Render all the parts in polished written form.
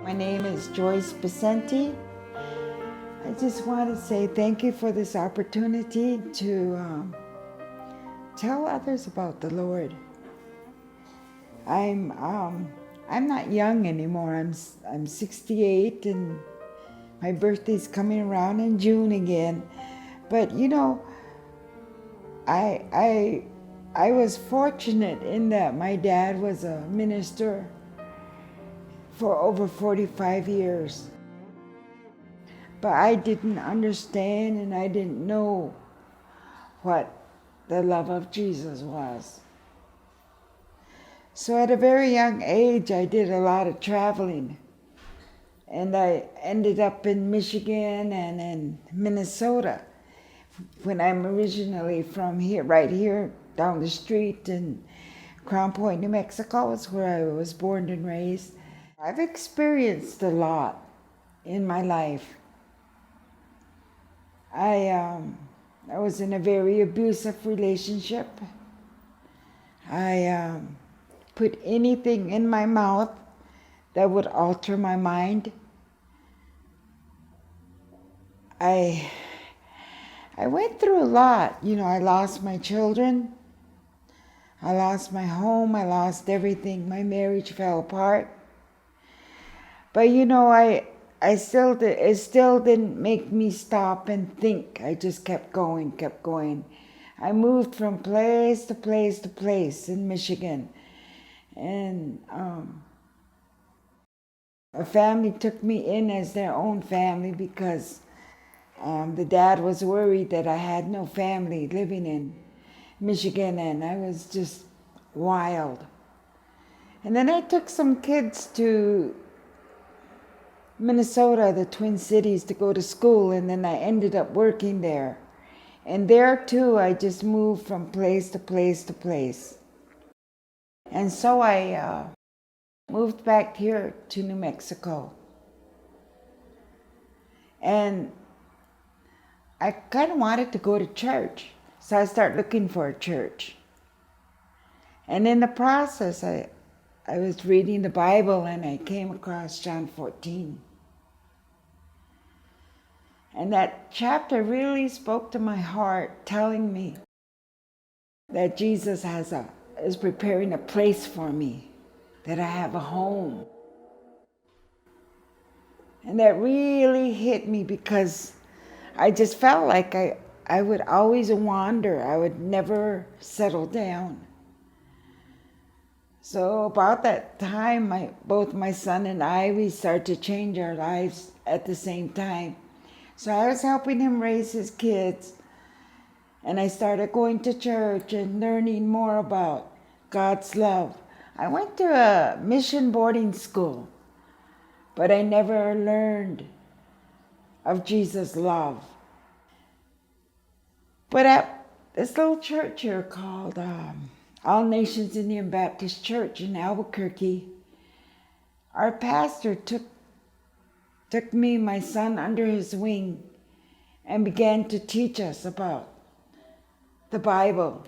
My name is Joyce Becenti. I just want to say thank you for this opportunity to tell others about the Lord. I'm not young anymore. I'm 68, and my birthday's coming around in June again. But I was fortunate in that my dad was a minister for over 45 years. But I didn't understand and I didn't know what the love of Jesus was. So at a very young age, I did a lot of traveling. And I ended up in Michigan and in Minnesota when I'm originally from here, right here down the street in Crown Point, New Mexico is where I was born and raised. I've experienced a lot in my life. I was in a very abusive relationship. I put anything in my mouth that would alter my mind. I went through a lot. I lost my children. I lost my home. I lost everything. My marriage fell apart. But it still didn't make me stop and think. I just kept going. I moved from place to place to place in Michigan. And a family took me in as their own family because the dad was worried that I had no family living in Michigan, and I was just wild. And then I took some kids to Minnesota, the Twin Cities, to go to school, and then I ended up working there. And there too, I just moved from place to place to place. And so I moved back here to New Mexico. And I kind of wanted to go to church, so I started looking for a church. And in the process, I was reading the Bible and I came across John 14. And that chapter really spoke to my heart, telling me that Jesus is preparing a place for me, that I have a home. And that really hit me because I just felt like I would always wander. I would never settle down. So about that time, both my son and I, we started to change our lives at the same time. So I was helping him raise his kids, and I started going to church and learning more about God's love. I went to a mission boarding school, but I never learned of Jesus' love. But at this little church here called All Nations Indian Baptist Church in Albuquerque, our pastor took me, my son, under his wing and began to teach us about the Bible,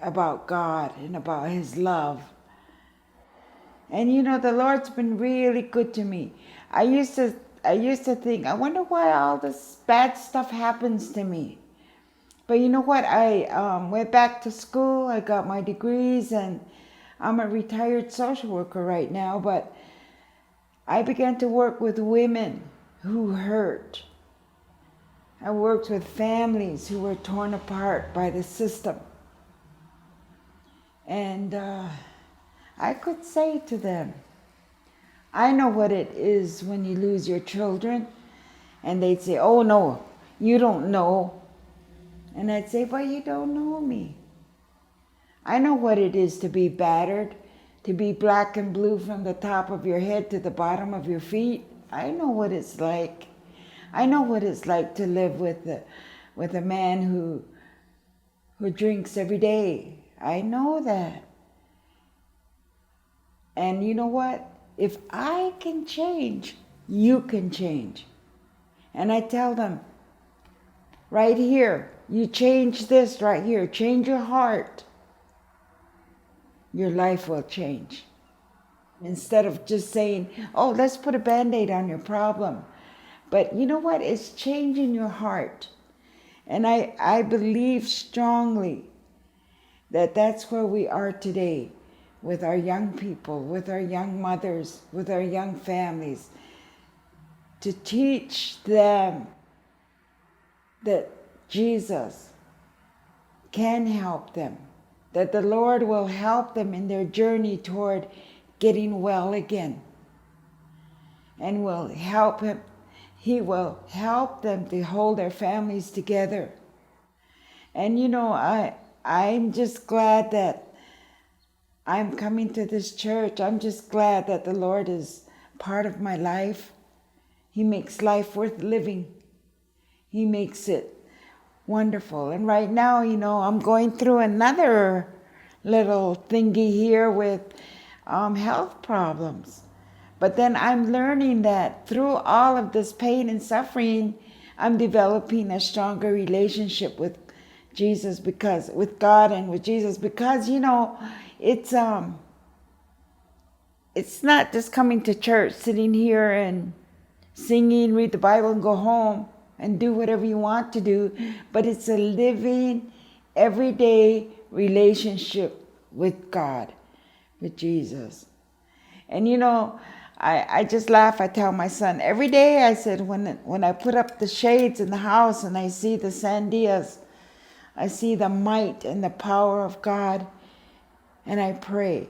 about God, and about his love. And the Lord's been really good to me. I used to think, I wonder why all this bad stuff happens to me. But you know what? I went back to school, I got my degrees, and I'm a retired social worker right now, but I began to work with women who hurt. I worked with families who were torn apart by the system. And I could say to them, I know what it is when you lose your children. And they'd say, oh no, you don't know. And I'd say, but you don't know me. I know what it is to be battered, to be black and blue from the top of your head to the bottom of your feet. I know what it's like. I know what it's like to live with a man who drinks every day. I know that. And you know what? If I can change, you can change. And I tell them, right here, you change this right here, change your heart, your life will change. instead of just saying, oh, let's put a Band-Aid on your problem. But you know what? It's changing your heart. And I believe strongly that that's where we are today with our young people, with our young mothers, with our young families, to teach them that Jesus can help them, that the Lord will help them in their journey toward getting well again, and will help him. He will help them to hold their families together. And you know, I'm just glad that I'm coming to this church. I'm just glad that the Lord is part of my life. He makes life worth living. He makes it wonderful. And right now, you know, I'm going through another little thingy here with health problems. But then I'm learning that through all of this pain and suffering, I'm developing a stronger relationship with Jesus, because with God and with Jesus, because you know, it's not just coming to church, sitting here and singing, read the Bible and go home and do whatever you want to do, but it's a living, everyday relationship with God, with Jesus. And you know, I just laugh. I tell my son every day, I said, when I put up the shades in the house and I see the sandias, I see the might and the power of God, and I pray.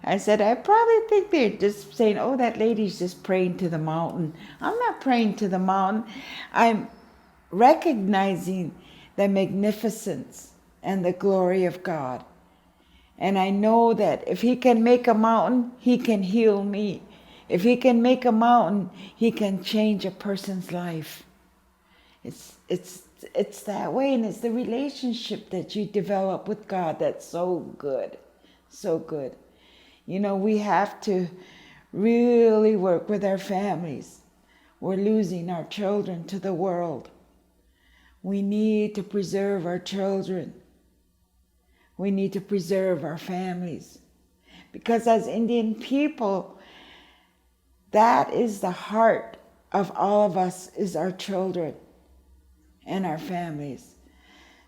I said, I probably think they're just saying, oh, that lady's just praying to the mountain. I'm not praying to the mountain. I'm recognizing the magnificence and the glory of God. And I know that if he can make a mountain, he can heal me. If he can make a mountain, he can change a person's life. It's that way, and it's the relationship that you develop with God that's so good, so good. You know, we have to really work with our families. We're losing our children to the world. We need to preserve our children. We need to preserve our families. Because as Indian people, that is the heart of all of us, is our children and our families.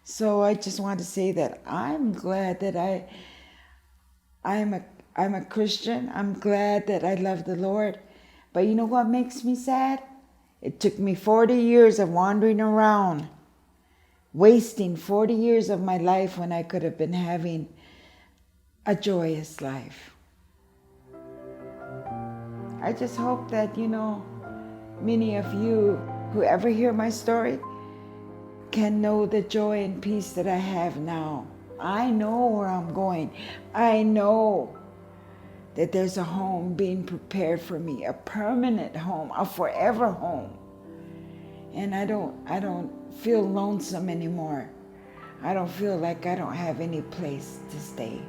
So I just want to say that I'm glad that I'm a Christian. I'm glad that I love the Lord. But you know what makes me sad? It took me 40 years of wandering around, wasting 40 years of my life when I could have been having a joyous life. I just hope that, you know, many of you who ever hear my story can know the joy and peace that I have now. I know where I'm going. I know that there's a home being prepared for me, a permanent home, a forever home. And I don't feel lonesome anymore. I don't feel like I don't have any place to stay.